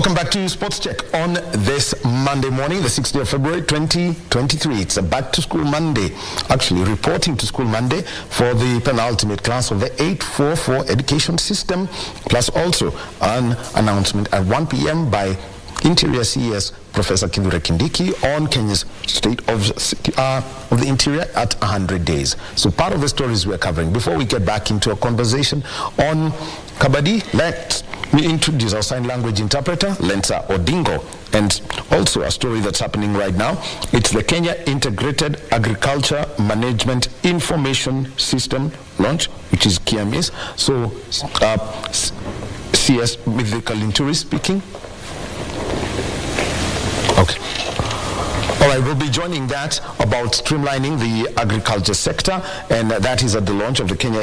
Welcome back to Sports Check on this Monday morning, the 6th day of February 2023. It's a back to school Monday, actually reporting to school Monday for the penultimate class of the 844 education system, plus also an announcement at 1 p.m. by Interior CES Professor Kithure Kindiki on Kenya's state of the interior at 100 days. So part of the stories we're covering. Before we get back into a conversation on Kabaddi, let me introduce our sign language interpreter, Lensa Odingo, and also a story that's happening right now. It's the Kenya Integrated Agriculture Management Information System launch, which is KIAMIS. So CS with the Kalinturi speaking. Okay. All right, we'll be joining that about streamlining the agriculture sector, and that is at the launch of the Kenya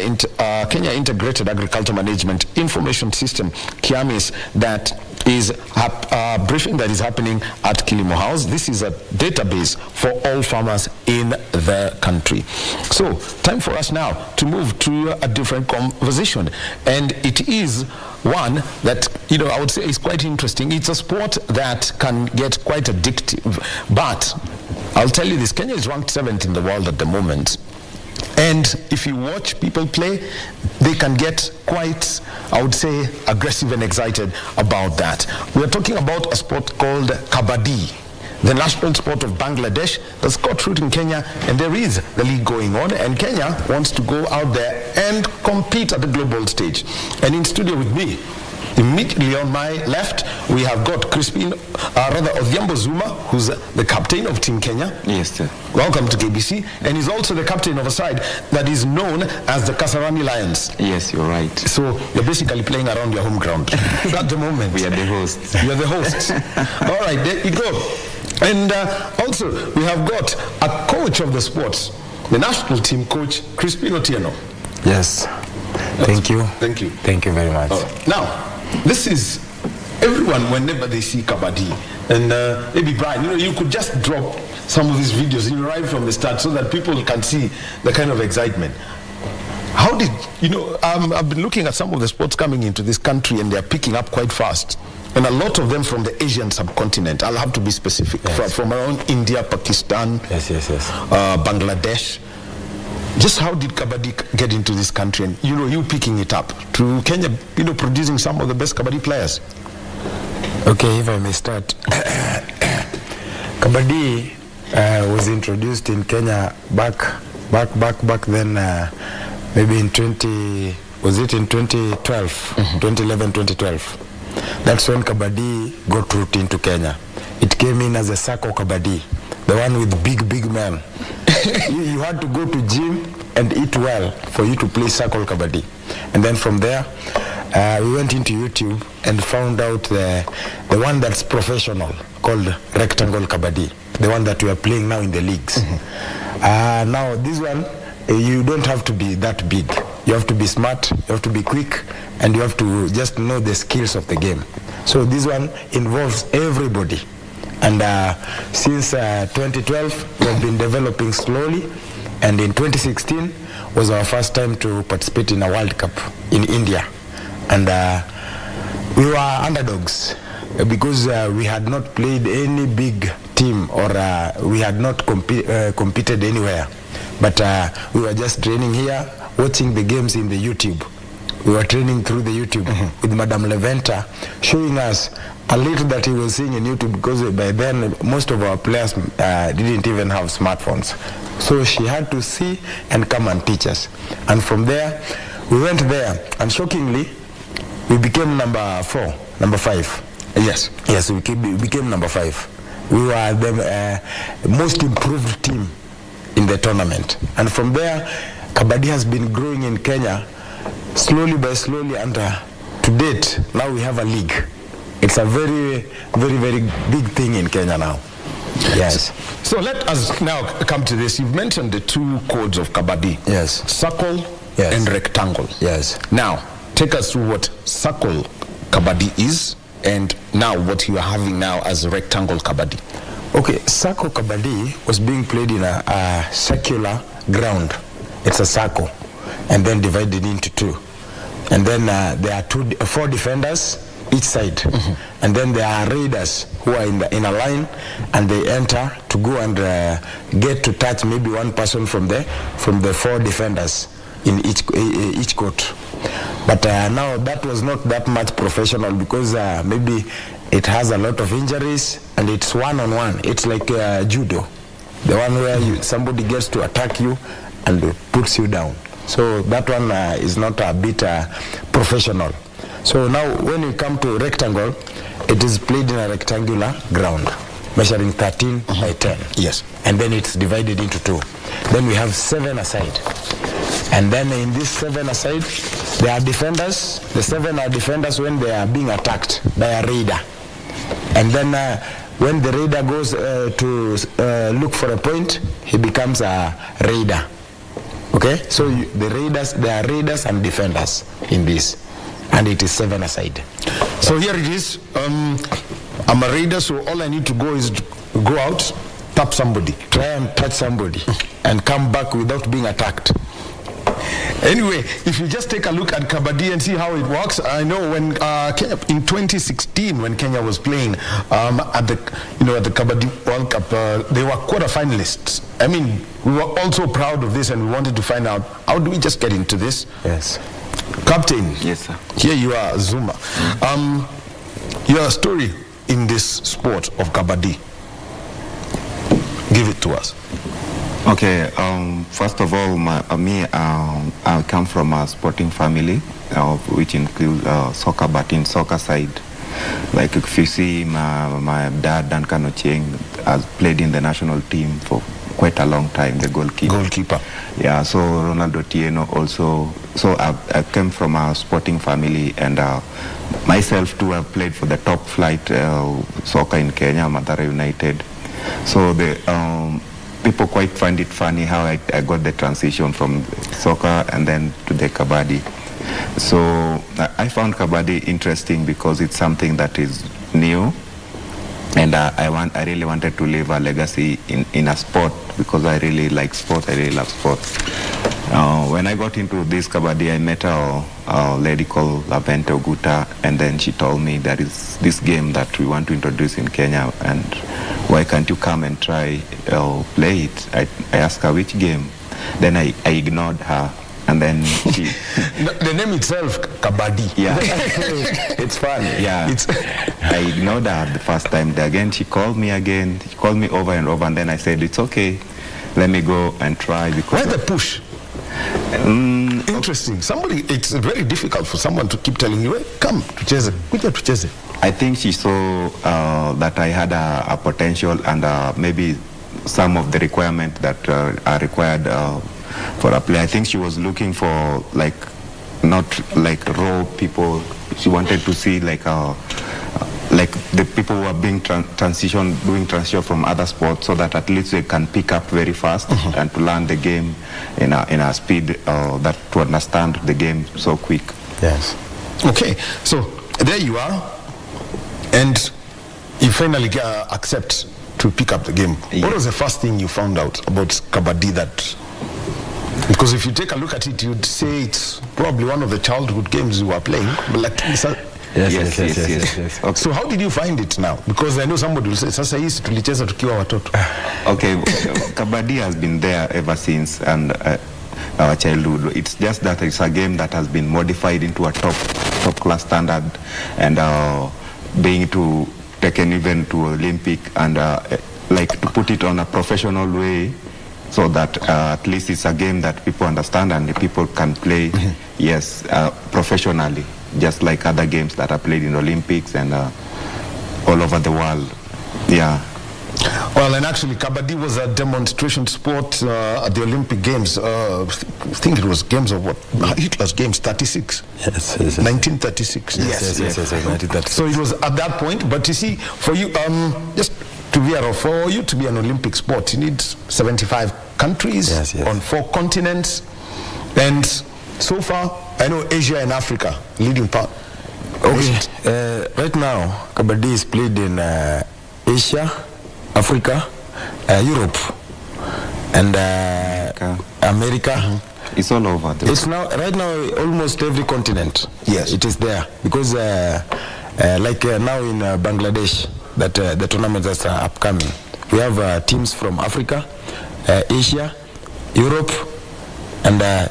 Integrated Agriculture Management Information System, KIAMIS, that is a briefing that is happening at Kilimo House. This is a database for all farmers in the country. So, time for us now to move to a different conversation, and it is one that, I would say is quite interesting. It's a sport that can get quite addictive, but I'll tell you this, Kenya is ranked 7th in the world at the moment. And if you watch people play, they can get quite, I would say, aggressive and excited about that. We're talking about a sport called Kabaddi, the national sport of Bangladesh that's got root in Kenya, and there is the league going on, and Kenya wants to go out there and compete at the global stage. And in studio with me, immediately on my left, we have got Chrispine, Odhiambo Zuma, who's the captain of Team Kenya. Yes, sir. Welcome to KBC. And he's also the captain of a side that is known as the Kasarani Lions. Yes, you're right. So you're basically playing around your home ground at the moment. We are the hosts. You're the hosts. All right, there you go. And also, we have got a coach of the sports, the national team coach, Chrispine Otieno. Yes. Thank you. Thank you. Thank you very much. Now, this is everyone whenever they see Kabaddi. And maybe Brian, you could just drop some of these videos right from the start so that people can see the kind of excitement. How did, I've been looking at some of the sports coming into this country and they're picking up quite fast. And a lot of them from the Asian subcontinent. I'll have to be specific. Yes. From around India, Pakistan, Bangladesh. Just how did Kabaddi get into this country, and you picking it up to Kenya, producing some of the best Kabaddi players? Okay, if I may start. Kabaddi was introduced in Kenya back then, maybe in 2012, 2011, 2012. That's when Kabaddi got root into Kenya. It came in as a Sako Kabaddi, the one with big men. You had to go to gym and eat well for you to play Circle Kabaddi. And then from there, we went into YouTube and found out the one that's professional, called Rectangle Kabaddi, the one that we are playing now in the leagues. Mm-hmm. Now this one, you don't have to be that big. You have to be smart, you have to be quick, and you have to just know the skills of the game. So this one involves everybody. And since 2012, we have been developing slowly, and in 2016 was our first time to participate in a World Cup in India. And we were underdogs because we had not played any big team, or we had not competed anywhere. But we were just training here, watching the games in the YouTube. We were training through the YouTube with Madam Leventa, showing us a little that he was seeing in YouTube, because by then most of our players didn't even have smartphones. So she had to see and come and teach us. And from there, we went there, and shockingly, we became number 5. Yes, we became number 5. We were the most improved team in the tournament. And from there, Kabaddi has been growing in Kenya, slowly by slowly, and to date, now we have a league. It's a very big thing in Kenya now. Yes. So let us now come to this. You've mentioned the two codes of Kabaddi. Yes. Circle and rectangle. Yes. Now, take us through what Circle Kabaddi is, and now what you are having now as Rectangle Kabaddi. Okay, Circle Kabaddi was being played in a circular ground. It's a circle, and then divided into two. And then there are 4 defenders each side, and then there are raiders who are in a line, and they enter to go and get to touch maybe one person from the 4 defenders in each court. But now that was not that much professional, because maybe it has a lot of injuries, and it's one-on-one. It's like judo, the one where somebody gets to attack you and puts you down. So that one is not a bit professional. So now when you come to rectangle, it is played in a rectangular ground, measuring 13 by 10. Yes. And then it's divided into 2. Then we have 7 aside. And then in this 7 aside, there are defenders. The 7 are defenders when they are being attacked by a raider. And then when the raider goes to look for a point, he becomes a raider. Okay? So there are raiders and defenders in this. And it is 7 aside. So here it is. I'm a raider, so all I need to go is go out, tap somebody. Try and touch somebody and come back without being attacked. Anyway, if you just take a look at Kabaddi and see how it works, I know when Kenya, in 2016, when Kenya was playing at the Kabaddi World Cup, they were quarter-finalists. I mean, we were also proud of this, and we wanted to find out, how do we just get into this? Yes. Captain. Yes, sir. Here you are, Zuma. Your story in this sport of Kabaddi. Give it to us. Okay, first of all, I come from a sporting family, which includes soccer, but in soccer side. Like if you see, my dad, Duncan Otieno, has played in the national team for quite a long time, the goalkeeper. Yeah, so Ronaldo Otieno also. So I came from a sporting family, and myself too, I've played for the top flight soccer in Kenya, Mathare United. So the people quite find it funny how I got the transition from soccer and then to the Kabaddi. So I found Kabaddi interesting because it's something that is new, and I really wanted to leave a legacy in a sport, because I really like sport. I really love sport. When I got into this Kabaddi, I met a lady called Lavente Oguta, and then she told me there is this game that we want to introduce in Kenya, and why can't you come and try play it? I asked her which game. Then I ignored her, and then she... The name itself, Kabaddi. Yeah. It's fun. Yeah. I ignored her the first time. Again, she called me again. She called me over and over, and then I said, it's okay. Let me go and try. Because Why the push? Interesting. It's very difficult for someone to keep telling you, hey, come, tucheze, kuja tucheze. I think she saw that I had a potential, and maybe some of the requirements that are required for a play. I think she was looking for not like raw people. She wanted to see like the people who are being doing transition from other sports, so that at least they can pick up very fast and to learn the game in a speed that to understand the game so quick. Yes. Okay, so there you are, and you finally accept to pick up the game. Yeah. What was the first thing you found out about Kabaddi that... Because if you take a look at it, you'd say it's probably one of the childhood games you were playing. But Yes. Okay. So how did you find it now? Because I know somebody will say, sasa hii tulicheza tukiwa watoto. Okay, Kabaddi has been there ever since, and our childhood. It's just that it's a game that has been modified into a top class standard, and being taken even to Olympic, and like to put it on a professional way, so that at least it's a game that people understand and the people can play, yes, professionally, just like other games that are played in Olympics and all over the world. Yeah. Well, and actually, Kabaddi was a demonstration sport at the Olympic Games. I think it was games of what? Hitler's Games, 36. Yes. 1936. Yes, 1936. So it was at that point. But you see, for you, just to be for you to be an Olympic sport, you need 75 countries on 4 continents, and so far, I know Asia and Africa leading part. Okay. Right now, Kabaddi is played in Asia, Africa, Europe, and America. It's all over. It's now right now almost every continent. Yes, it is there, because Like now in Bangladesh, that the tournaments that are upcoming, we have teams from Africa, Asia, Europe, and the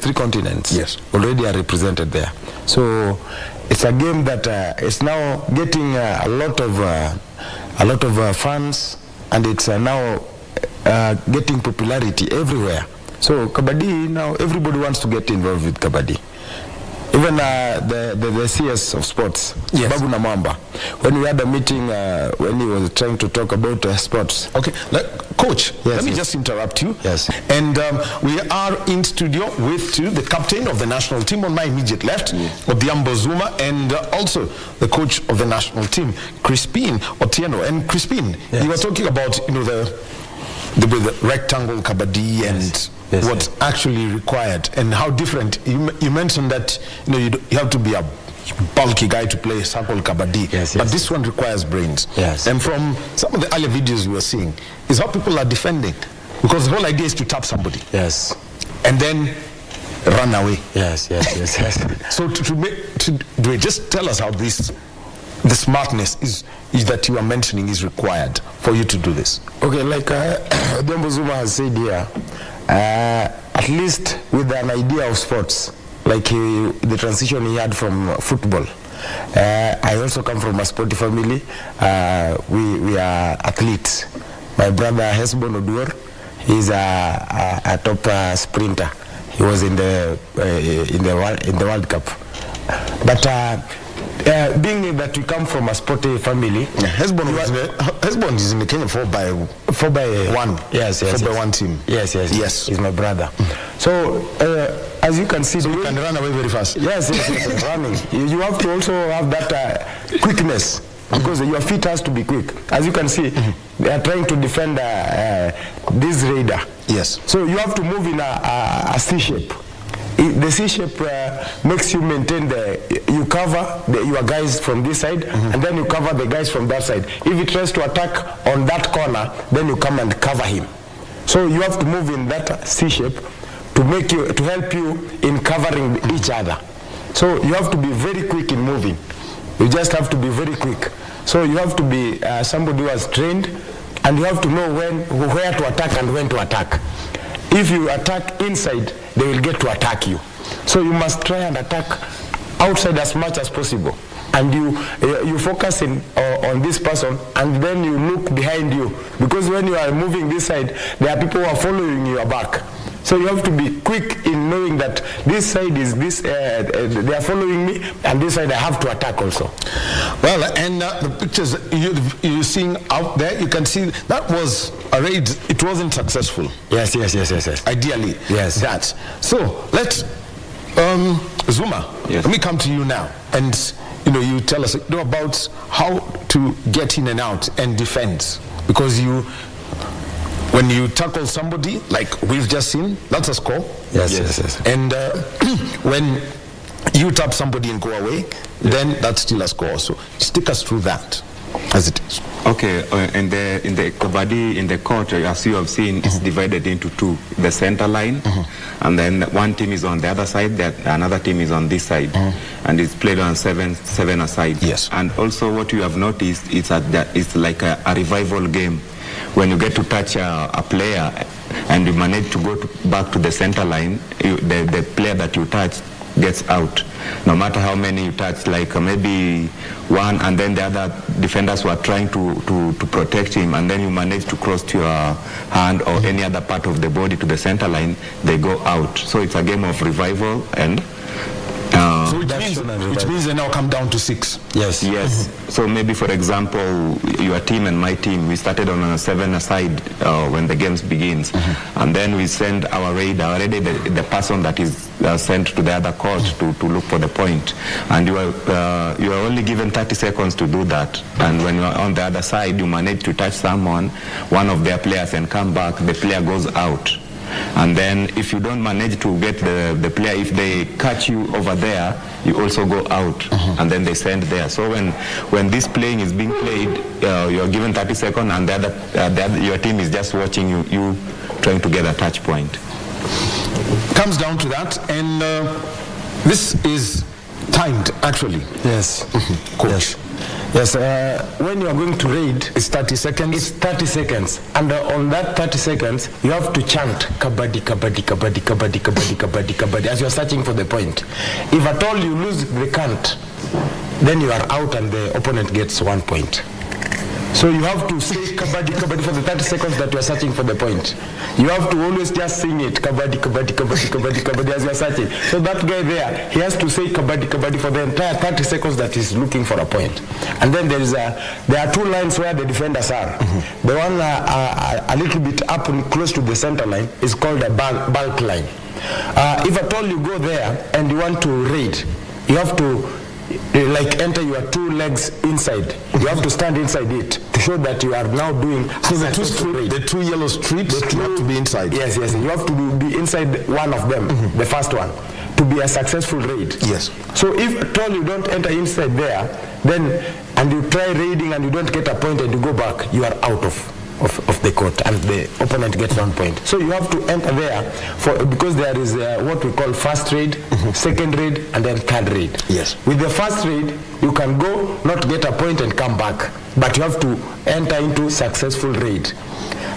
three continents. Yes, already are represented there. So it's a game that is now getting a lot of fans, and it's now getting popularity everywhere. So Kabaddi, now everybody wants to get involved with Kabaddi. Even the CS of sports, yes, Babu Namamba, when we had a meeting when he was trying to talk about sports. Okay, Coach, yes, let me just interrupt you. Yes. And we are in studio with the captain of the national team on my immediate left, Odhiambo Zuma, and also the coach of the national team, Chrispine, Otieno. And Chrispine, yes, you were talking about the rectangle Kabaddi and what's actually required and how different. You mentioned that you have to be a bulky guy to play circle Kabaddi, but this one requires brains. Yes. And from some of the earlier videos we were seeing is how people are defending, because the whole idea is to tap somebody. Yes. And then run away. Yes. So do it, just tell us how the smartness is that you are mentioning is required for you to do this. Okay, like Odhiambo Zuma has said here, at least with an idea of sports, like the transition he had from football. I also come from a sporty family. We are athletes. My brother Hesbon Oduor, he's a top sprinter. He was in the World Cup. But being that we come from a sporty family, Hesbon is in the Kenya 4x1. Yes. 4x1 team. Yes. He's my brother. So as you can see, so you can run away very fast. Yes, running. You have to also have that quickness, because your feet has to be quick. As you can see, they are trying to defend this raider. Yes. So you have to move in a C shape. The C shape makes you maintain you cover your guys from this side, and then you cover the guys from that side. If he tries to attack on that corner, then you come and cover him. So you have to move in that C shape to help you in covering each other. So you have to be very quick in moving. You just have to be very quick. So you have to be somebody who has trained, and you have to know where to attack and when to attack. If you attack inside, they will get to attack you. So you must try and attack outside as much as possible. And you focus on this person, and then you look behind you. Because when you are moving this side, there are people who are following your back. So you have to be quick in knowing that this side is this, they are following me, and this side I have to attack also. Well, and the pictures you're seeing out there, you can see that was a raid. It wasn't successful. Yes. Ideally, yes. That. So let's, Zuma, yes, let me come to you now, and you tell us about how to get in and out and defend, because when you tackle somebody, like we've just seen, that's a score. Yes. And when you tap somebody and go away, then that's still a score. So just take us through that as it is. Okay, in the Kabaddi, in the court, as you have seen, it's divided into two: the center line, and then one team is on the other side, another team is on this side, and it's played on seven aside. Yes. And also, what you have noticed is that it's like a revival game. When you get to touch a player and you manage to go back to the center line, the player that you touch gets out. No matter how many you touch, like maybe one, and then the other defenders were trying to protect him, and then you manage to cross to your hand or any other part of the body to the center line, they go out. So it's a game of revival, and so which means they now come down to 6. Yes. So maybe, for example, your team and my team, we started on a 7 aside when the games begins, and then we send our raider. Already the person that is sent to the other court to look for the point, and you are only given 30 seconds to do that. And when you are on the other side, you manage to touch someone, one of their players, and come back, the player goes out. And then if you don't manage to get the player, if they catch you over there, you also go out, and then they send there. So when this playing is being played, you're given 30 seconds, and your team is just watching you trying to get a touch point. Comes down to that, and this is Timed, actually. Yes. Coach. Yes, when you are going to raid, It's 30 seconds. it's 30 seconds. And on that 30 seconds, you have to chant Kabaddi, Kabaddi, Kabaddi, Kabaddi, Kabaddi, Kabaddi, Kabaddi, as you are searching for the point. If at all you lose the count, then you are out and the opponent gets 1 point. So you have to say Kabaddi, Kabaddi for the 30 seconds that you are searching for the point. You have to always just sing it, Kabaddi, Kabaddi, Kabaddi, Kabaddi, Kabaddi, as you are searching. So that guy there, he has to say Kabaddi, Kabaddi for the entire 30 seconds that he's looking for a point. And then there are two lines where the defenders are. The one a little bit up and close to the center line is called a bulk line. If at all you go there and you want to raid, you have to like enter your two legs inside. You have to stand inside it to show that you are now doing. So the two yellow strips, you have to be inside. Yes, yes. You have to be inside one of them, the first one, to be a successful raid. Yes. So if at all you don't enter inside there, then and you try raiding and you don't get a point and you go back, you are out of the court and the opponent gets 1 point. So you have to enter there because there is what we call first raid, second raid, and then third raid. Yes. With the first raid, you can go, not get a point and come back, but you have to enter into successful raid.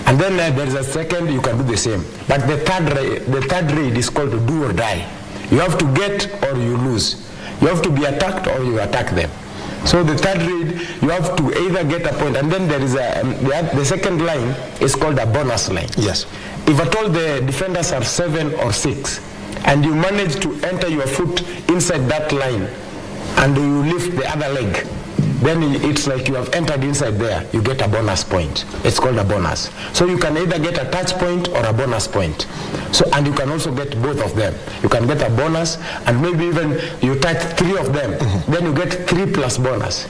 And then there is a second, you can do the same. But the third raid is called do or die. You have to get or you lose. You have to be attacked or you attack them. So the third raid, you have to either get a point, and then there is the second line is called a bonus line. Yes. If at all the defenders are 7 or 6, and you manage to enter your foot inside that line, and you lift the other leg, then it's like you have entered inside there, you get a bonus point. It's called a bonus. So you can either get a touch point or a bonus point. So, and you can also get both of them. You can get a bonus, and maybe even you touch 3 of them, then you get 3 plus bonus.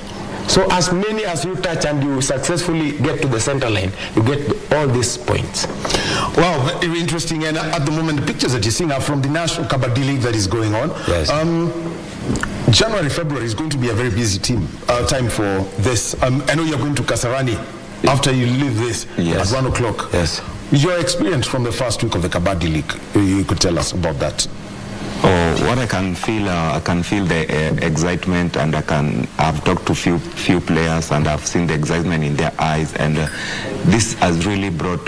So as many as you touch and you successfully get to the center line, you get all these points. Wow, very interesting. And at the moment, the pictures that you're seeing are from the National Kabaddi League that is going on. Yes. January, February is going to be a very busy time for this. I know you're going to Kasarani after you leave this Yes. at 1 o'clock. Yes. Your experience from the first week of the Kabaddi League, you could tell us about that. Oh, what I can feel the excitement, and I've talked to few players, and I've seen the excitement in their eyes, and this has really brought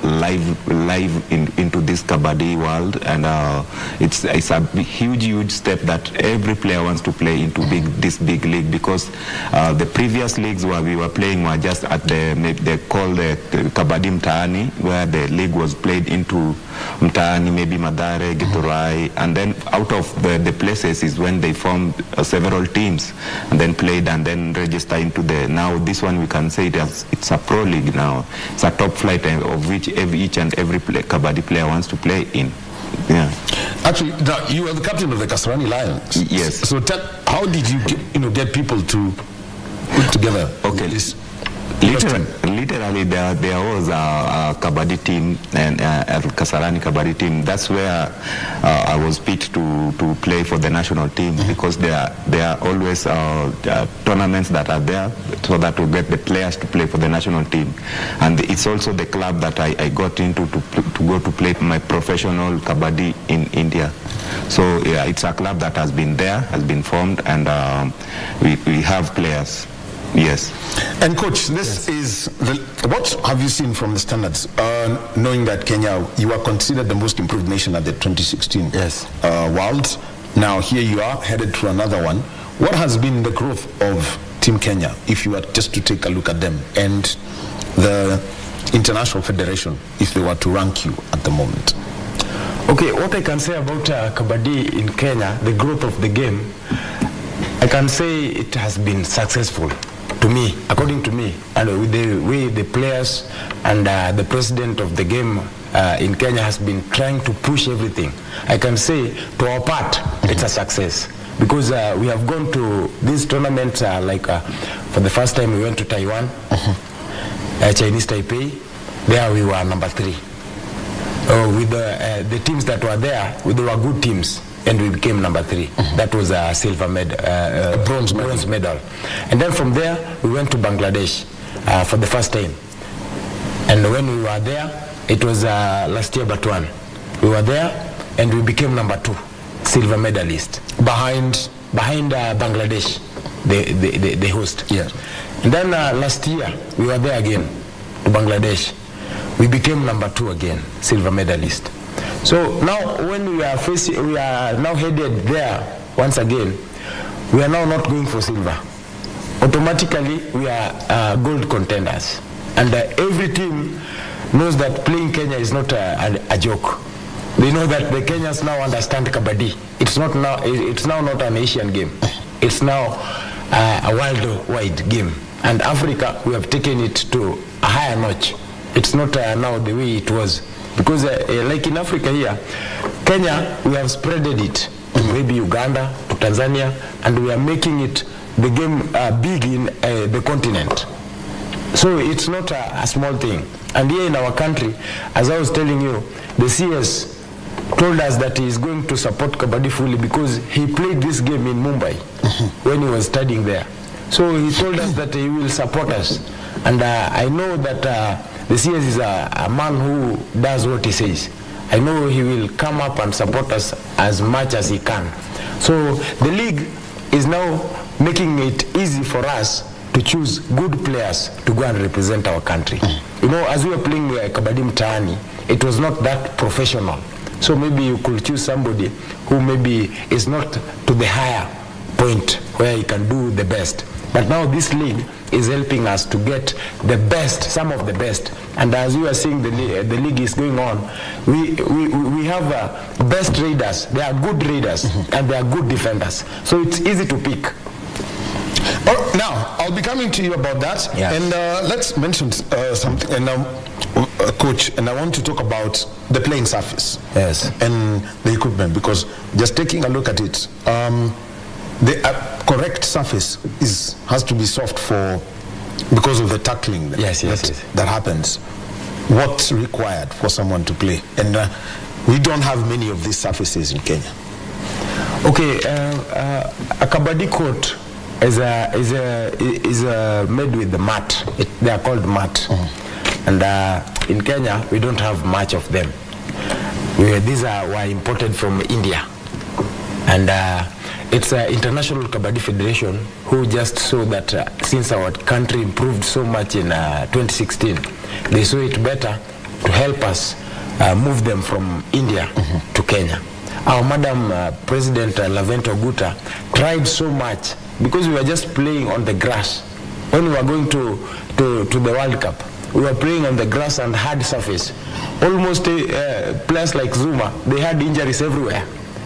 live into this Kabaddi world, and it's a huge step that every player wants to play into this big league, because the previous leagues where we were playing were just at they call the Kabaddi Mtaani, where the league was played into Mtaani, maybe Madare, Githurai, and then out of the places is when they formed several teams and then played and then register into now this one we can say it's a pro league now. It's a top flight of which each and every Kabaddi player wants to play in. Yeah. Actually, you are the captain of the Kasarani Lions. Yes. So how did you get people to put together this? Literally, there was a Kabaddi team, and a Kasarani Kabaddi team. That's where I was picked to play for the national team, because there are always tournaments that are there so that we get the players to play for the national team. And it's also the club that I got into to go to play my professional Kabaddi in India. So yeah, it's a club that has been there, has been formed, and we have players. Yes. And coach, this is what have you seen from the standards? Knowing that Kenya, you are considered the most improved nation at the 2016 Worlds. Now here you are headed to another one. What has been the growth of Team Kenya, if you were just to take a look at them, and the international federation, if they were to rank you at the moment? Okay, what I can say about Kabaddi in Kenya, the growth of the game, I can say it has been successful. To me, according to me, and with the way the players and the president of the game in Kenya has been trying to push everything, I can say to our part, it's a success. Because we have gone to these tournaments, for the first time we went to Taiwan, Chinese Taipei, there we were number 3. With the teams that were there, they were good teams. And we became number 3. That was a silver medal, bronze medal. And then from there, we went to Bangladesh for the first time. And when we were there, it was last year but one. We were there, and we became number 2, silver medalist. Behind behind Bangladesh, the host. Yes. And then last year, we were there again to Bangladesh. We became number 2 again, silver medalist. So now when we are now headed there once again, we are now not going for silver. Automatically, we are gold contenders. And every team knows that playing Kenya is not a joke. They know that the Kenyans now understand Kabaddi. It's now not an Asian game. It's now a worldwide game. And Africa, we have taken it to a higher notch. It's not now the way it was. Because like in Africa here, Kenya, we have spreaded it to maybe Uganda, to Tanzania, and we are making it the game big in the continent. So it's not a small thing. And here in our country, as I was telling you, the CS told us that he is going to support Kabaddi fully because he played this game in Mumbai when he was studying there. So he told us that he will support us. And I know that the CS is a man who does what he says. I know he will come up and support us as much as he can. So the league is now making it easy for us to choose good players to go and represent our country. You know, as we were playing Kabaddi Mtaani, it was not that professional. So maybe you could choose somebody who maybe is not to the higher point where he can do the best. But now this league is helping us to get the best, some of the best. And as you are seeing the league is going on, we have best raiders. They are good raiders and they are good defenders. So it's easy to pick. Oh, now, I'll be coming to you about that. Yes. And let's mention something. And Coach, and I want to talk about the playing surface. Yes. And the equipment, because just taking a look at it, the correct surface has to be soft because of the tackling that happens. What's required for someone to play? And we don't have many of these surfaces in Kenya. Okay, a Kabaddi court is made with the mat. They are called mat. And in Kenya, we don't have much of them. These were imported from India. And it's an International Kabaddi Federation who just saw that since our country improved so much in 2016, they saw it better to help us move them from India to Kenya. Our Madam President Lavento Guta tried so much because we were just playing on the grass. When we were going to the World Cup, we were playing on the grass and hard surface. Almost players like Zuma, they had injuries everywhere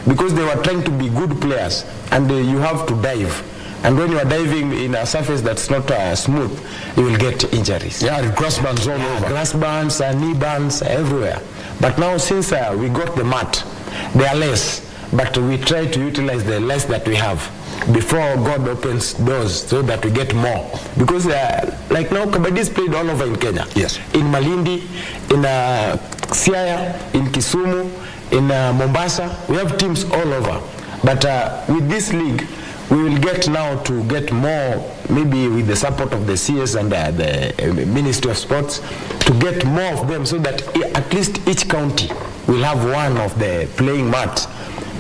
because they were trying to be good players, and you have to dive. And when you are diving in a surface that's not smooth, you will get injuries. Yeah, grass bands all over. Grass bands, knee bands, everywhere. But now since we got the mat, they are less, but we try to utilize the less that we have before God opens doors so that we get more. Because like now, Kabaddi is played all over in Kenya. Yes. In Malindi, in Siaya, in Kisumu, in Mombasa, we have teams all over. But with this league, we will get now to get more, maybe with the support of the CS and the Ministry of Sports, to get more of them so that at least each county will have one of the playing mats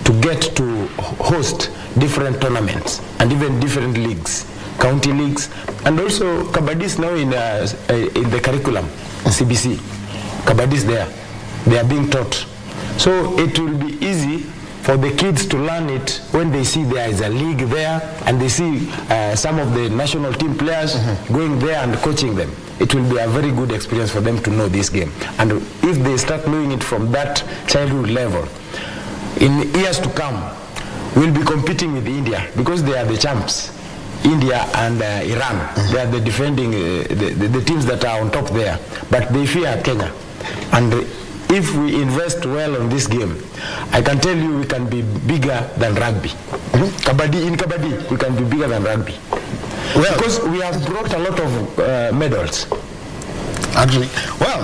to get to host different tournaments and even different leagues, county leagues. And also Kabaddi is now in the curriculum, CBC. Kabaddi is there. They are being taught. So it will be easy for the kids to learn it when they see there is a league there and they see some of the national team players going there and coaching them. It will be a very good experience for them to know this game. And if they start knowing it from that childhood level, in years to come, we'll be competing with India because they are the champs. India and Iran, they are the defending, the teams that are on top there. But they fear Kenya. And if we invest well on this game, I can tell you we can be bigger than rugby. In Kabaddi, we can be bigger than rugby. Well, because we have brought a lot of medals. Actually, well,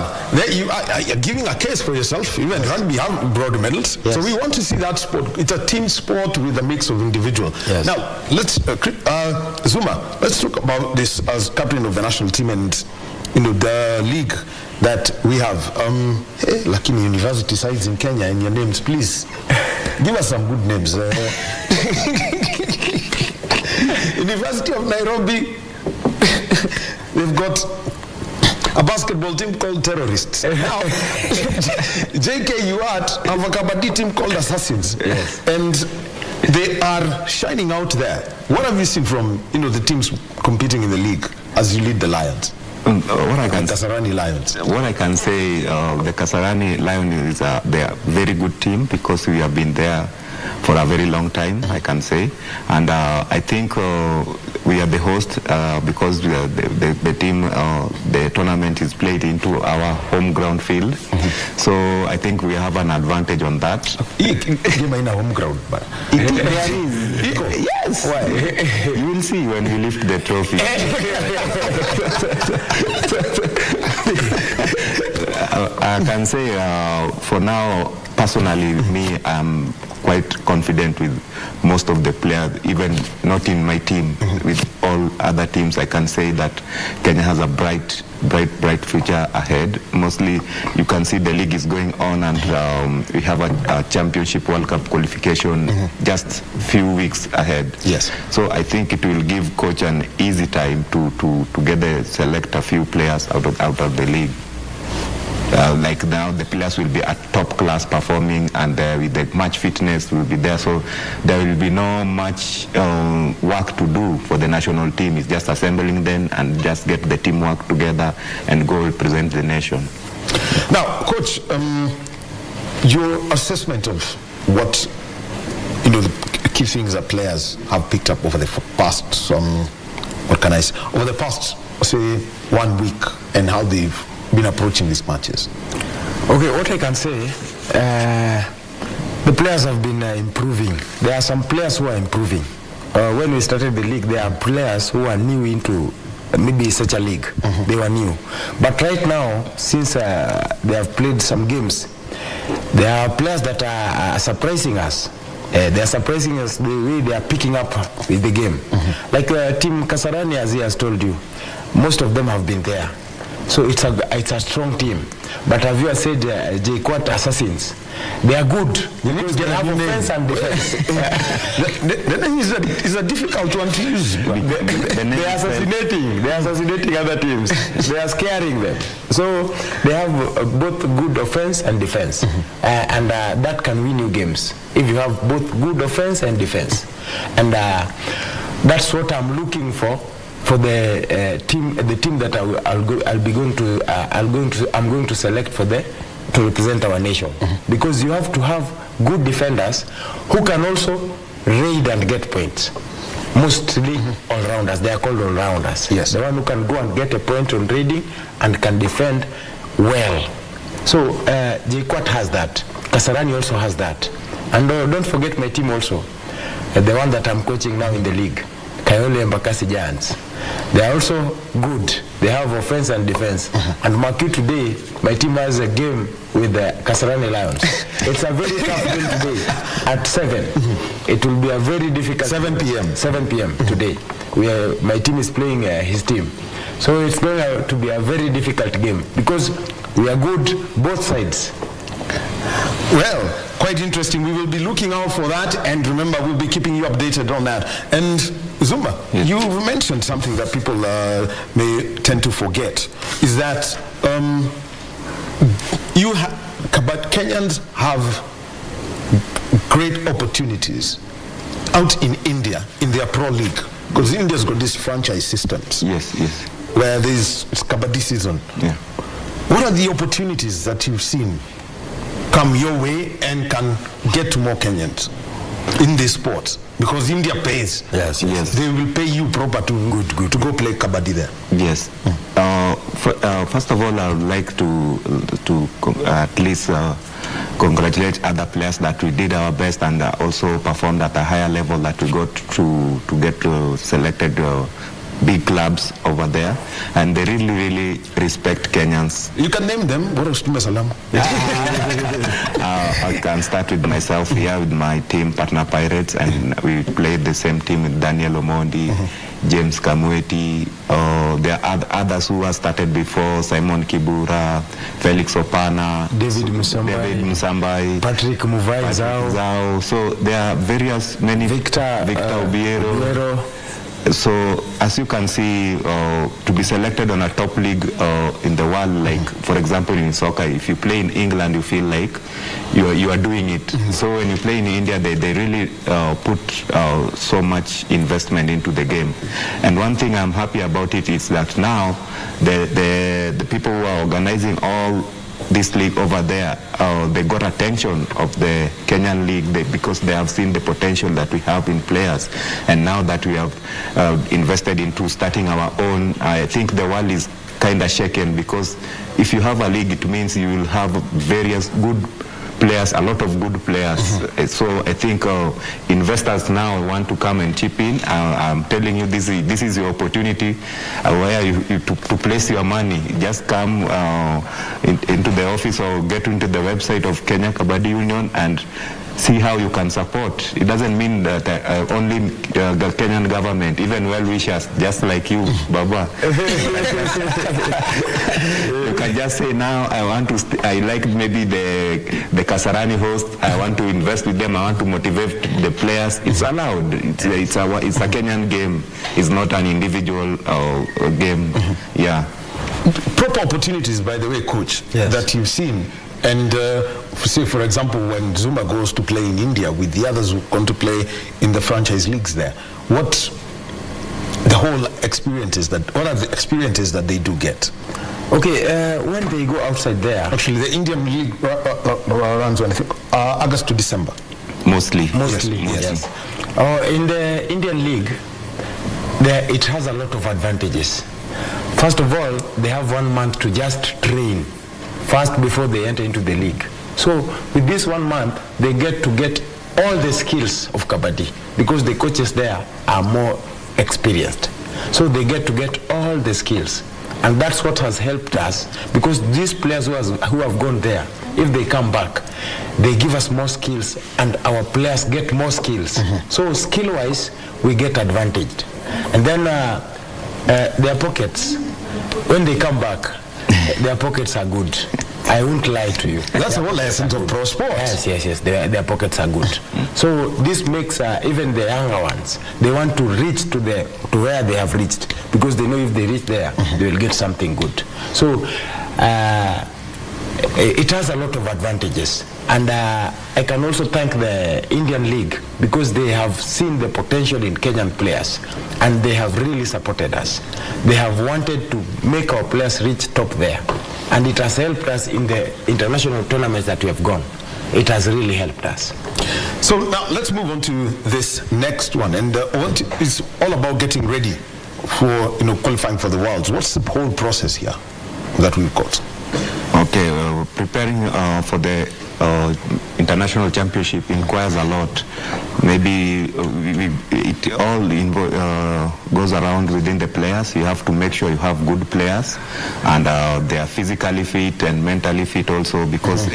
you are giving a case for yourself. Even rugby have brought medals. Yes. So we want to see that sport. It's a team sport with a mix of individual. Yes. Now, let's, Zuma, let's talk about this as captain of the national team and the league that we have. Hey, Lakini university sides in Kenya and your names, please. Give us some good names. University of Nairobi, they've got a basketball team called Terrorists. Now, JKUAT have a Kabaddi team called Assassins. Yes. And they are shining out there. What have you seen from the teams competing in the league as you lead the Lions? Kasarani Lions. What I can say, the Kasarani Lions they are a very good team because we have been there for a very long time, I can say. And I think we are the host because we are the team, the tournament is played into our home ground field. So I think we have an advantage on that. Game in a home ground, but There is. Yes. Why? You will see when we lift the trophy. I can say for now, personally, me, I'm quite confident with most of the players, even not in my team. With all other teams, I can say that Kenya has a bright future ahead. Mostly, you can see the league is going on, and we have a championship World Cup qualification just few weeks ahead. Yes. So I think it will give coach an easy time to select a few players out of the league. Like now, the players will be at top class performing, and with the match fitness will be there. So there will be no much work to do for the national team. It's just assembling them and just get the teamwork together and go represent the nation. Now, Coach, your assessment of what the key things that players have picked up over the past, over the past, say, 1 week, and how they've been approaching these matches? Okay, what I can say, the players have been improving. There are some players who are improving. When we started the league, there are players who are new into maybe such a league. They were new. But right now, since they have played some games, there are players that are surprising us. They are surprising us the way they are picking up with the game. Like Team Kasarani, as he has told you, most of them have been there. So it's a strong team. But have you said JKUAT Assassins? They are good. Because they have offense and defense. The name is a difficult one to use. They are assassinating other teams. They are scaring them. So they have both good offense and defense. And that can win you games if you have both good offense and defense. And that's what I'm looking for the team that I'm going to select to represent our nation. Because you have to have good defenders who can also raid and get points. Mostly all-rounders. They are called all-rounders. Yes. The one who can go and get a point on raiding and can defend well. So JKUAT has that. Kasarani also has that. And don't forget my team also. The one that I'm coaching now in the league. Kayole and Bakasi Giants. They are also good. They have offense and defense. And Maki today, my team has a game with the Kasarani Lions. It's a very tough game today at 7. It will be a very difficult 7 p.m. 7 p.m. today. My team is playing his team. So it's going to be a very difficult game because we are good both sides. Well, quite interesting. We will be looking out for that, and remember, we'll be keeping you updated on that. And Zuma, you've mentioned something that people may tend to forget, is that Kenyans have great opportunities out in India, in their pro league, because India's got these franchise systems. Yes. Where there's Kabaddi season. Yeah. What are the opportunities that you've seen come your way and can get to more Kenyans in this sport? Because India pays. Yes. They will pay you proper to go play Kabaddi there. Yes. First of all, I would like to at least congratulate other players that we did our best and also performed at a higher level that we got to get selected big clubs over there, and they really respect Kenyans. You can name them. I can start with myself here with my team, Partner Pirates, and we played the same team with Daniel Omondi, James Kamweti. There are others who have started before, Simon Kibura, Felix Opana, David Musambai, Patrick Muvai Zao. So there are many, Victor Obiero. So as you can see, to be selected on a top league in the world, like for example in soccer, if you play in England, you feel like you are doing it. So when you play in India, they really put so much investment into the game. And one thing I'm happy about it is that now the people who are organizing all this league over there, they got attention of the Kenyan league because they have seen the potential that we have in players. And now that we have invested into starting our own, I think the world is kind of shaken, because if you have a league, it means you will have various good players, a lot of good players. So I think investors now want to come and chip in. I'm telling you, this is your opportunity where to place your money. Just come into the office or get into the website of Kenya Kabaddi Union and see how you can support. It doesn't mean that only the Kenyan government, even well-wishers, just like you, Baba. You can just say, now I like maybe the Kasarani host, I want to invest with them, I want to motivate the players. It's allowed. It's a Kenyan game. It's not an individual game. Yeah. Proper opportunities, by the way, coach, that you've seen. And say, for example, when Zuma goes to play in India with the others who want to play in the franchise leagues there, what are the experiences that they do get? Okay, when they go outside there, actually the Indian league runs when August to December. Mostly. Yes. In the Indian league, it has a lot of advantages. First of all, they have 1 month to just train first before they enter into the league. So with this 1 month, they get all the skills of Kabaddi, because the coaches there are more experienced. So they get all the skills. And that's what has helped us, because these players who have gone there, if they come back, they give us more skills and our players get more skills. So skill-wise, we get advantaged. And then their pockets, when they come back, their pockets are good. I won't lie to you. That's the whole essence of pro sports. Yes. Their pockets are good. So this makes even the younger ones, they want to reach to where they have reached, because they know if they reach there, they will get something good. So it has a lot of advantages. And I can also thank the Indian League, because they have seen the potential in Kenyan players and they have really supported us. They have wanted to make our players reach top there. And it has helped us in the international tournaments that we have gone. It has really helped us. So now let's move on to this next one. And it's all about getting ready for qualifying for the Worlds. What's the whole process here that we've got? Okay, preparing for the international championship requires a lot. Maybe it all goes around within the players. You have to make sure you have good players, and they are physically fit and mentally fit also, because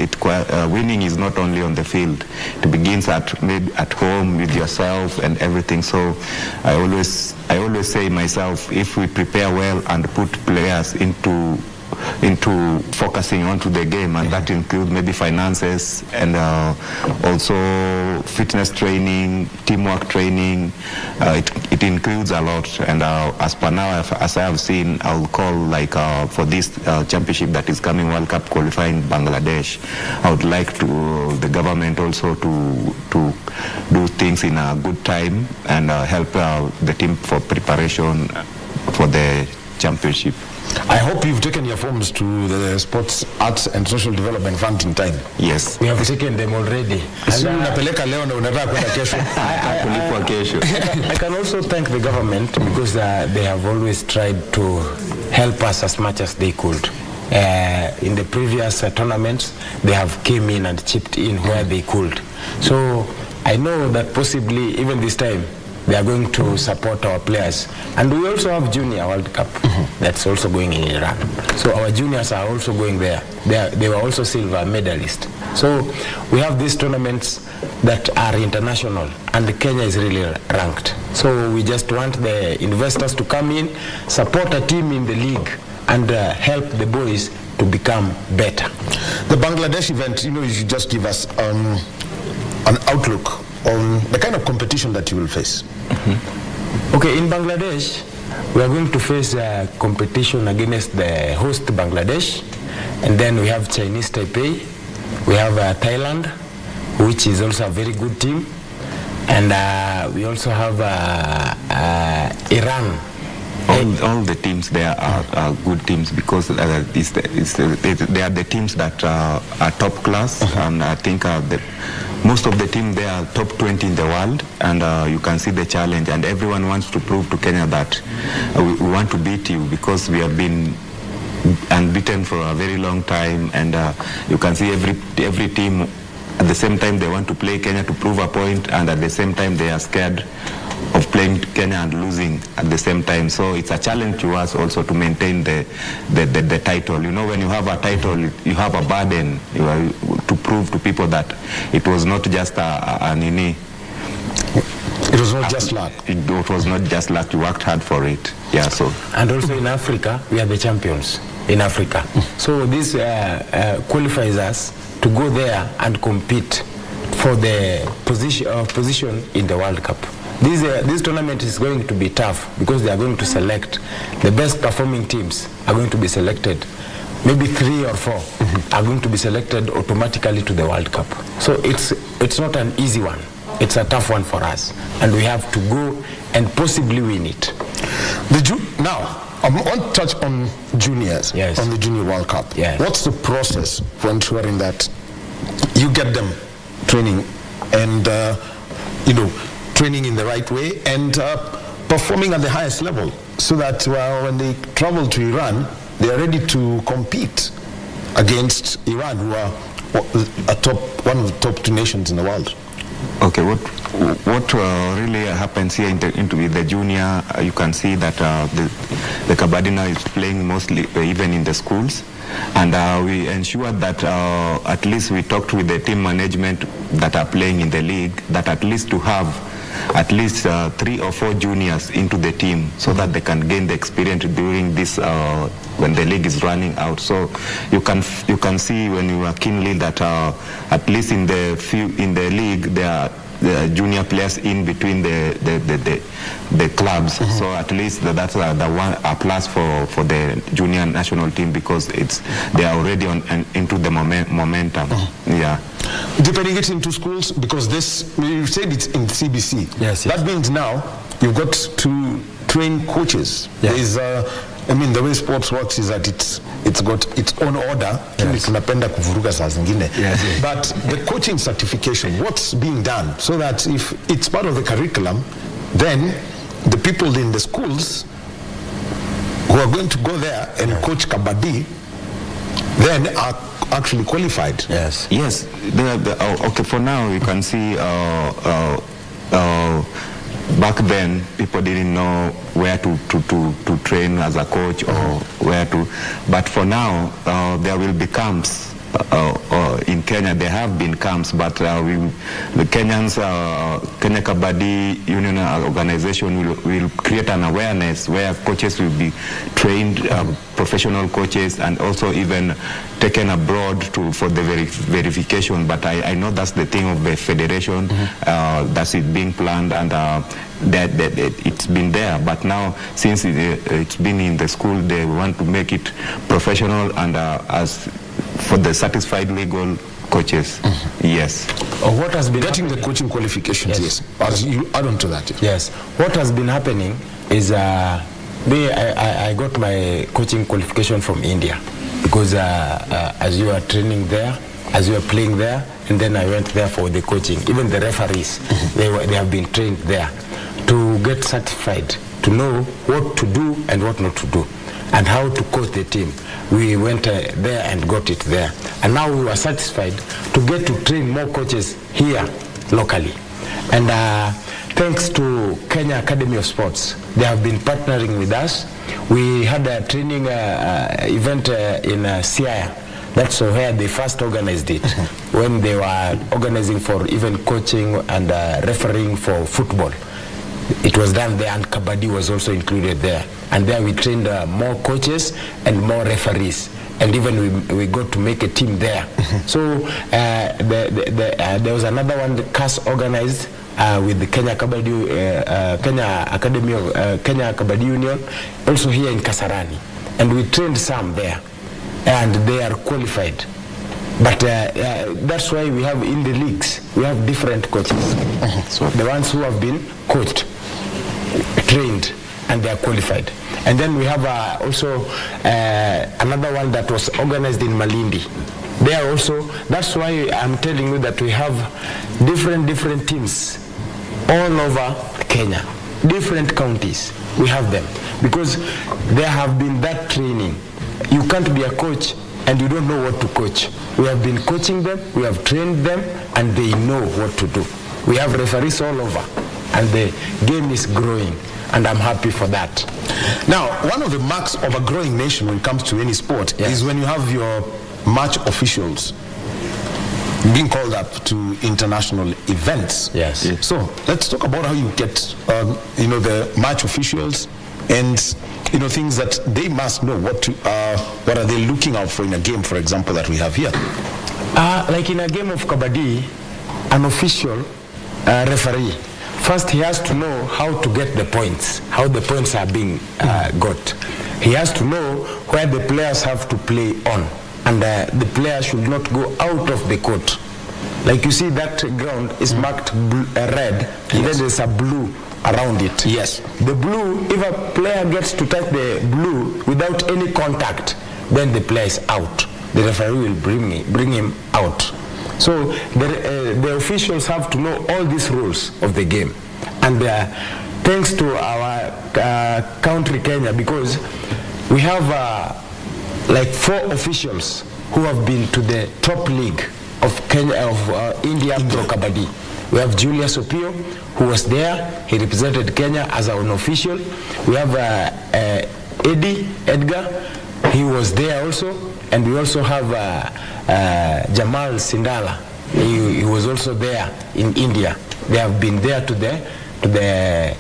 winning is not only on the field. It begins at home with yourself and everything. So I always say myself, if we prepare well and put players into focusing onto the game, and that includes maybe finances and also fitness training, teamwork training. It includes a lot. And as per now, as I have seen, I'll call for this championship that is coming, World Cup qualifying Bangladesh. I would like the government also to do things in a good time and help the team for preparation for the championship. I hope you've taken your forms to the Sports, Arts and Social Development Fund in time. Yes. We have taken them already. I can also thank the government, because they have always tried to help us as much as they could. In the previous tournaments, they have came in and chipped in where they could. So I know that possibly even this time, they are going to support our players. And we also have Junior World Cup that's also going in Iran. So our juniors are also going there. They were also silver medalists. So we have these tournaments that are international, and Kenya is really ranked. So we just want the investors to come in, support a team in the league, and help the boys to become better. The Bangladesh event, you should just give us an outlook on the kind of competition that you will face. Okay, in Bangladesh, we are going to face competition against the host Bangladesh, and then we have Chinese Taipei, we have Thailand, which is also a very good team, and we also have Iran. All the teams there are good teams because they are the teams that are top class, and I think most of the teams there are top 20 in the world, and you can see the challenge, and everyone wants to prove to Kenya that we want to beat you because we have been unbeaten for a very long time, and you can see every team at the same time they want to play Kenya to prove a point, and at the same time they are scared of playing Kenya and losing at the same time. So it's a challenge to us also to maintain the title. When you have a title, you have a burden to prove to people that it was not just it was not just luck. It was not just luck. You worked hard for it. Yeah. So. And also in Africa, we are the champions in Africa. So this qualifies us to go there and compete for the position in the World Cup. This tournament is going to be tough because they are going to select the best performing teams are going to be selected. Maybe 3 or 4 are going to be selected automatically to the World Cup. So it's not an easy one. It's a tough one for us, and we have to go and possibly win it. Now, I want to touch on juniors, yes, on the Junior World Cup. Yes. What's the process for ensuring that you get them training and training in the right way and performing at the highest level, so that when they travel to Iran, they are ready to compete against Iran, who are one of the top 2 nations in the world? Okay, what really happens here with the junior, you can see that the Kabaddi now is playing mostly even in the schools, and we ensure that at least we talked with the team management that are playing in the league, that at least to have at least 3 or 4 juniors into the team so that they can gain the experience during this when the league is running out. So you can see when you are keenly that at least in the league there are junior players in between the clubs. So at least that's a plus for the junior national team because they are already into the momentum. Yeah. Dipping it into schools, because you said it's in CBC. Yes. That means now you've got to train coaches. Yes. The way sports works is that it's got its own order. Yes. Tunapenda kuvuruga saa zingine. Yes. But the coaching certification, what's being done so that if it's part of the curriculum, then the people in the schools who are going to go there and coach Kabaddi then are actually qualified. Yes. Yes. Okay. For now, you can see. Back then, people didn't know where to train as a coach or where to. But for now, there will be camps. In Kenya, there have been camps, but the Kenyans, Kenya Kabaddi Union organization will create an awareness where coaches will be trained, professional coaches, and also even taken abroad for the verification. But I know that's the thing of the federation, that's it being planned, and that it's been there. But now, since it's been in the school, they want to make it professional and as for the satisfied legal coaches. Yes. What has been getting the coaching qualifications? Yes. As you add on to that. Yes. What has been happening is I got my coaching qualification from India because as you are training there, as you are playing there, and then I went there for the coaching. Even the referees, they have been trained there to get certified, to know what to do and what not to do, and how to coach the team. We went there and got it there. And now we were satisfied to get to train more coaches here locally. And thanks to Kenya Academy of Sports, they have been partnering with us. We had a training event in Siaya. That's where they first organized it, when they were organizing for even coaching and refereeing for football. It was done there, and Kabaddi was also included there. And there we trained more coaches and more referees. And even we got to make a team there. So there was another one that CAS organized with the Kenya Kabaddi, Kenya Academy of Kenya Kabaddi Union, also here in Kasarani. And we trained some there, and they are qualified. But that's why we have in the leagues, we have different coaches. So the ones who have been coached, trained, and they are qualified. And then we have also another one that was organized in Malindi. There also, that's why I'm telling you that we have different teams all over Kenya, different counties. We have them because there have been that training. You can't be a coach and you don't know what to coach. We have been coaching them, we have trained them, and they know what to do. We have referees all over, and the game is growing, and I'm happy for that. Now, one of the marks of a growing nation when it comes to any sport is when you have your match officials being called up to international events. Yes. So let's talk about how you get, the match officials and things that they must know. What are they looking out for in a game, for example, that we have here? Like in a game of Kabaddi, an official referee, first he has to know how to get the points, how the points are being got. He has to know where the players have to play on, and the player should not go out of the court. Like you see, that ground is marked red, and then there's a blue around it. Yes. The blue, if a player gets to touch the blue without any contact, then the player is out. The referee will bring him out. So the officials have to know all these rules of the game. And thanks to our country, Kenya, because we have like 4 officials who have been to the top league of Kenya, of India Pro Kabaddi. We have Julius Opio, who was there. He represented Kenya as an official. We have Edgar. He was there also. And we also have Jamal Sindala. He was also there in India. They have been there to the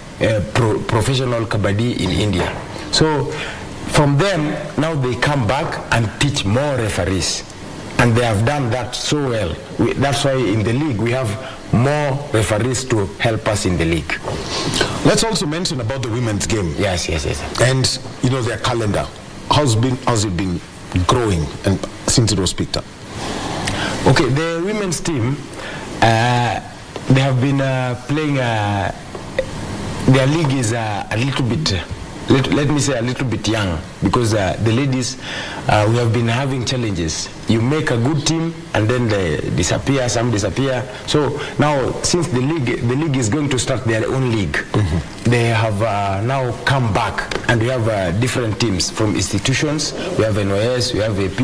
professional Kabaddi in India. So from them, now they come back and teach more referees. And they have done that so well. That's why in the league we have more referees to help us in the league. Let's also mention about the women's game. Yes. And their calendar. How's it been growing and since it was picked up? Okay, the women's team, they have been playing. Their league is a little bit. Let me say a little bit young, because the ladies, we have been having challenges. You make a good team and then they disappear, some disappear. So now, since the league is going to start their own league, they have now come back, and we have different teams from institutions. We have NYS, we have AP,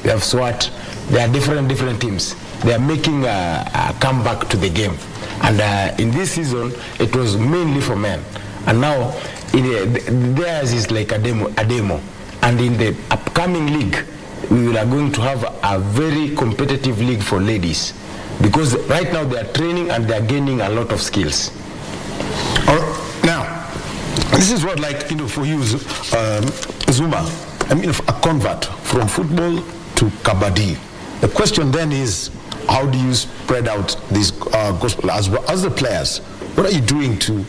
we have SWAT. There are different teams. They are making a comeback to the game. And in this season, it was mainly for men. And now, theirs is like a demo. And in the upcoming league, we are going to have a very competitive league for ladies, because right now they are training and they are gaining a lot of skills. Now, this is what, for you, Zuma, a convert from football to Kabaddi. The question then is, how do you spread out this gospel as the players? What are you doing to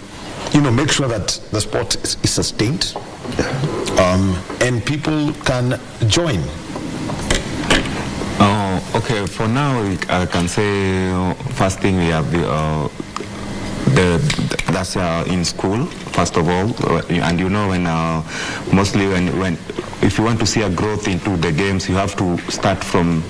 make sure that the sport is sustained and people can join? Okay, for now I can say first thing we have that's in school first of all, and when mostly when if you want to see a growth into the games, you have to start from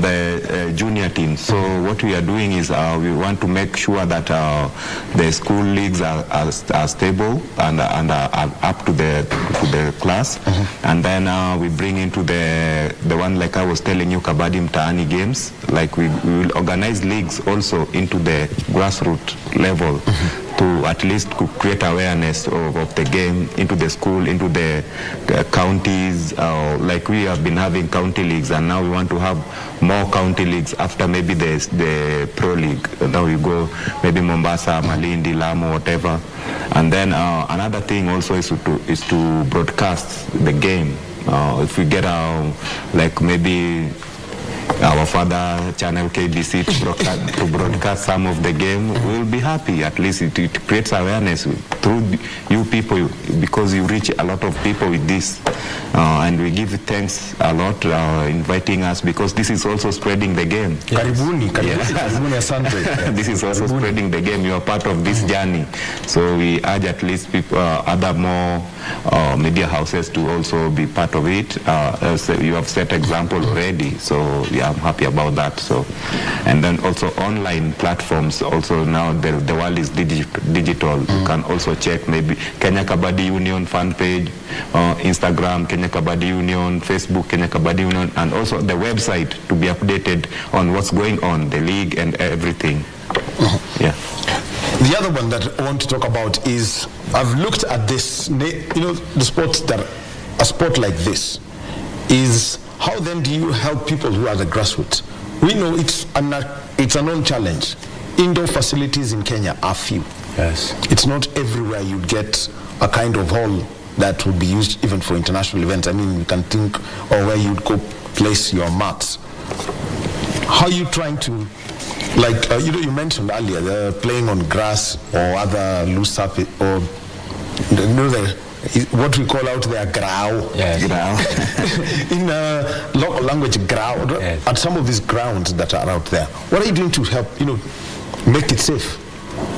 the junior team. So what we are doing is we want to make sure that the school leagues are stable and are up to the class, and then we bring into the one, like I was telling you, Kabaddi Mtaani games. Like we will organize leagues also into the grassroots level. to at least create awareness of the game into the school, into the counties. Like we have been having county leagues, and now we want to have more county leagues after maybe the pro league. Now we go maybe Mombasa, Malindi, Lamu, whatever. And then another thing also is to broadcast the game. If we get like maybe our father channel KBC to broadcast some of the game, we'll be happy. At least it creates awareness through you people, because you reach a lot of people with this. And we give thanks a lot inviting us, because this is also spreading the game. Karibuni, karibuni asante. This is also spreading the game. You are part of this journey. So we urge at least people, other more media houses to also be part of it. So you have set example already. So yeah, I'm happy about that. So, and then also online platforms. Also now the world is digital. You can also check maybe Kenya Kabaddi Union fan page, Instagram Kenya Kabaddi Union, Facebook Kenya Kabaddi Union, and also the website to be updated on what's going on, the league and everything. Yeah. The other one that I want to talk about is, I've looked at this, the sports that, a sport like this is, how then do you help people who are the grassroots? We know it's a known challenge. Indoor facilities in Kenya are few. Yes. It's not everywhere you get a kind of hall that would be used even for international events. I mean, you can think of where you'd go place your mats. How are you trying to, like, you mentioned earlier, playing on grass or other loose surface, or what we call out there, grau. Yes. In local language, grau. Yes. At some of these grounds that are out there, what are you doing to help, make it safe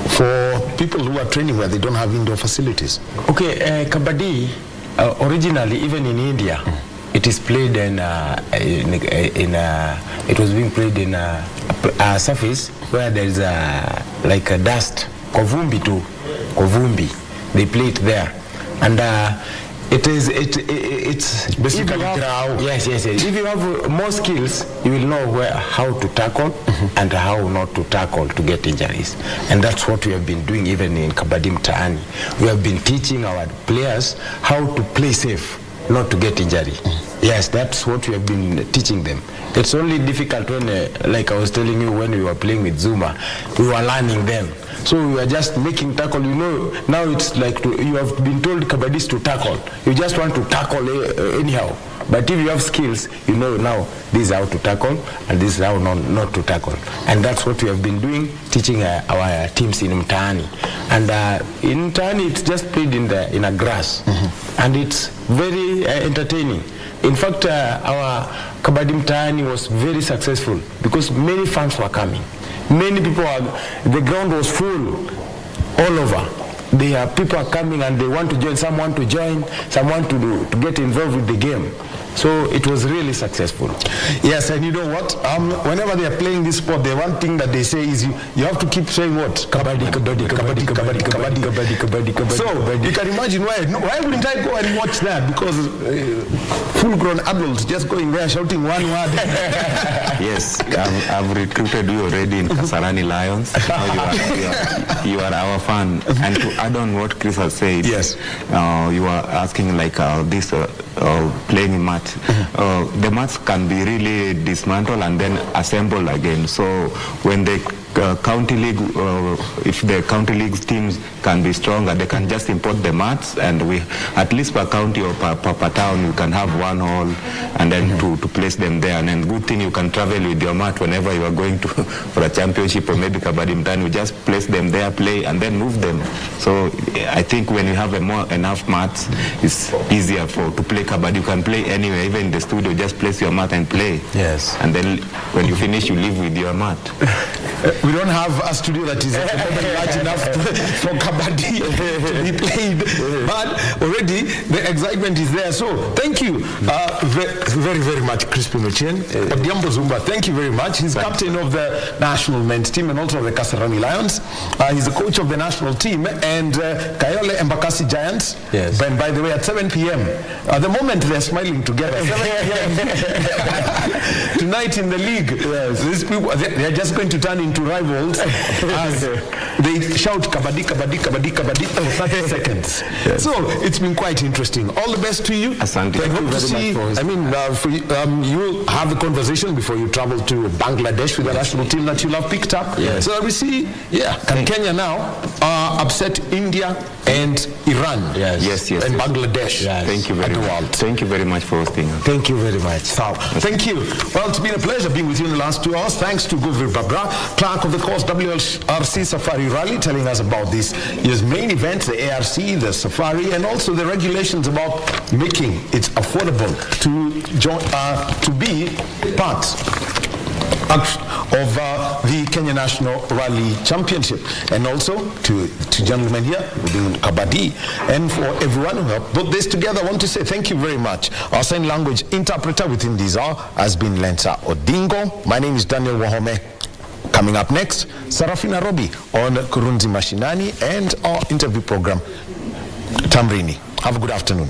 for people who are training where they don't have indoor facilities? Okay, Kabaddi, originally, even in India, it is played it was being played in a surface where there is like a dust, kovumbi too, kovumbi. They play it there, and it's basically ground. Yes. If you have more skills, you will know how to tackle and how not to tackle to get injuries. And that's what we have been doing even in Kabaddi Mtaani. We have been teaching our players how to play safe, not to get injury. Yes, that's what we have been teaching them. It's only difficult when, like I was telling you, when we were playing with Zuma, we were learning them. So we were just making tackle. Now it's like you have been told Kabaddis to tackle. You just want to tackle anyhow. But if you have skills, now this is how to tackle and this is how not to tackle. And that's what we have been doing, teaching our teams in Mtaani. And in Mtaani, it's just played in a grass. And it's very entertaining. In fact, our Kabaddi Mtaani was very successful because many fans were coming. Many people the ground was full all over. People are coming and they want to join, someone to join, someone to get involved with the game. So it was really successful. Yes, and you know what? Whenever they are playing this sport, the one thing that they say is you have to keep saying what? Kabaddi, kabaddi, kabaddi, kabaddi, kabaddi, kabaddi, kabaddi, kabaddi. So you can imagine why wouldn't I go and watch that? Because full-grown adults just going there shouting one word. Yes, I've recruited you already in Kasarani Lions. You are our fan. And to add on what Chris has said, yes, you are asking like this playing mat. The mats can be really dismantled and then assembled again. So when the county league, if the county league teams can be stronger, they can just import the mats, and we, at least per county or per town, you can have one hall, and then to place them there. And then good thing, you can travel with your mat whenever you are going to for a championship or maybe Kabaddi Mtaani. You just place them there, play, and then move them. So I think when you have enough mats, it's easier to play Kabaddi. You can play anywhere, even in the studio. Just place your mat and play. Yes. And then when you finish, you leave with your mat. We don't have a studio that is large enough for Kabaddi to be played, but already the excitement is there. So thank you very, very much, Chrispine Otieno. Odhiambo Zuma, thank you very much. He's captain of the national men's team and also of the Kasarani Lions. He's the coach of the national team, and Kayole Embakasi Giants. Yes. And by the way, at 7 p.m. At the moment, they're smiling together. 7 p.m. Tonight in the league, yes, these people, they're just going to turn into rivals as they shout kabaddi, kabaddi, kabaddi, kabaddi for 30 seconds. Yes. So it's been quite interesting. All the best to you. Asante. I hope to Thank you very see, much for I mean, you will have a conversation before you travel to Bangladesh with the national team that you'll have picked up. Yes. So we see, can Kenya now upset India and Iran Yes. and Bangladesh. Yes. Thank you very And the much. world. Thank you very much for hosting us. Thank you very much. So, thank you. Well, it's been a pleasure being with you in the last 2 hours. Thanks to Govir Babra, clerk of the course WLRC Safari Rally, telling us about this year's main events, the ARC, the Safari, and also the regulations about making it affordable to join, to be part of the Kenya National Rally Championship. And also to gentlemen here who do Kabaddi, and for everyone who helped put this together, I want to say thank you very much. Our sign language interpreter within this hour has been Lensa Odingo. My name is Daniel Wahome. Coming up next, Sarafina Robi on Kurunzi Mashinani and our interview program, Tamrini. Have a good afternoon.